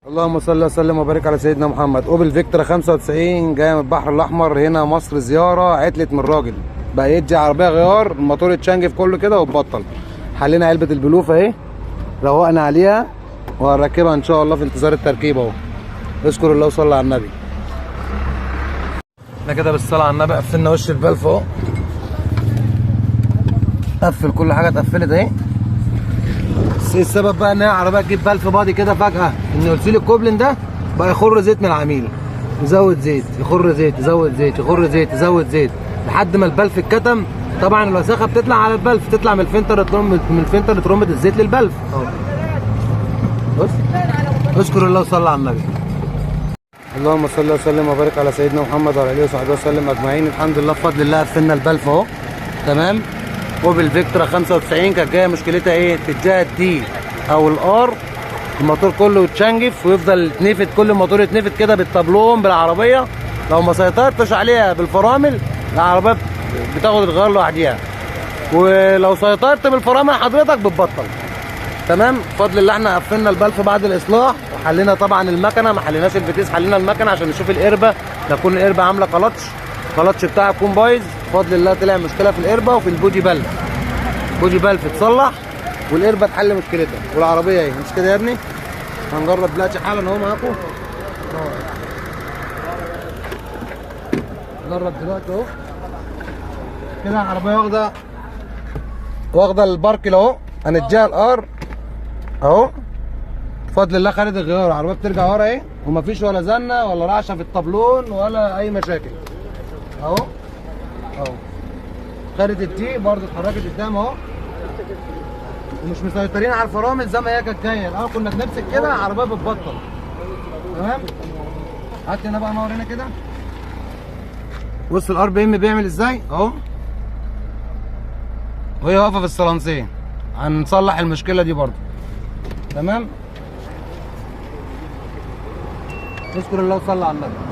اللهم صل وسلم وبارك على سيدنا محمد. اوبل فيكترا 95 جايه من البحر الاحمر هنا مصر زياره. عطلت من الراجل بقى يدي عربيه غيار، الموتور اتشنجف كله كده واتبطل. حلينا علبه البلوف اهي، روقنا عليها وهنركبها ان شاء الله في انتظار التركيب اهو. اذكر الله وصلي على النبي. احنا كده بالصلاه على النبي قفلنا وش البلف اهو، قفل كل حاجه اتقفلت اهي. بس ايه السبب بقى ان هي عربيه تجيب بلف بادي كده فجاه؟ ان قلت لي الكوبلين ده بقى يخر زيت من العميل، يزود زيت يخر زيت يزود زيت يخر زيت يزود زيت لحد ما البلف اتكتم. طبعا الوساخه بتطلع على البلف، تطلع من الفلتر ترمت الزيت للبلف اهو. بص اذكر الله وصلي على النبي. اللهم صل وسلم وبارك على سيدنا محمد وعلى اله وصحبه وسلم اجمعين. الحمد لله بفضل الله قفلنا البلف اهو تمام. اوبل فيكترا 95 كانت جايه مشكلتها ايه؟ تتجاه الدي او الار، الموتور كله يتشنجف ويفضل يتنفد، كل الموتور يتنفد كده بالطابلون بالعربيه. لو ما سيطرتش عليها بالفرامل العربيه بتاخد الغيار لوحديها، ولو سيطرت بالفرامل حضرتك بتبطل تمام. بفضل الله احنا قفلنا البلف بعد الاصلاح وحلينا طبعا المكنه، ما حليناش الفتيس، حلينا المكنه عشان نشوف القربه، تكون القربه عامله كلاتش بتاعها يكون بايظ. بفضل الله طلع مشكله في القربه وفي البودي بلف. بودي بلف اتصلح والقربه اتحل مشكلتها والعربيه اهي. مش كده يا ابني؟ هنجرب دلوقتي حالا اهو معاكم. نجرب دلوقتي اهو كده. العربيه واخده الباركل اهو، هنديها الار اهو. بفضل الله خدت الغيار، العربيه بترجع ورا اهي ومفيش ولا زنه ولا رعشه في الطابلون ولا اي مشاكل اهو. خدت التي برضه اتحركت قدام اهو، ومش مسيطرين على الفرامل زي ما هي كانت جايه. الاول كنا بنمسك كده العربيه بتبطل تمام. هات هنا بقى، نور هنا كده. بص الار بي ام بيعمل ازاي اهو، وهي واقفه في الصلانسيه. هنصلح المشكله دي برضه تمام. اذكر الله وصلي على النبي.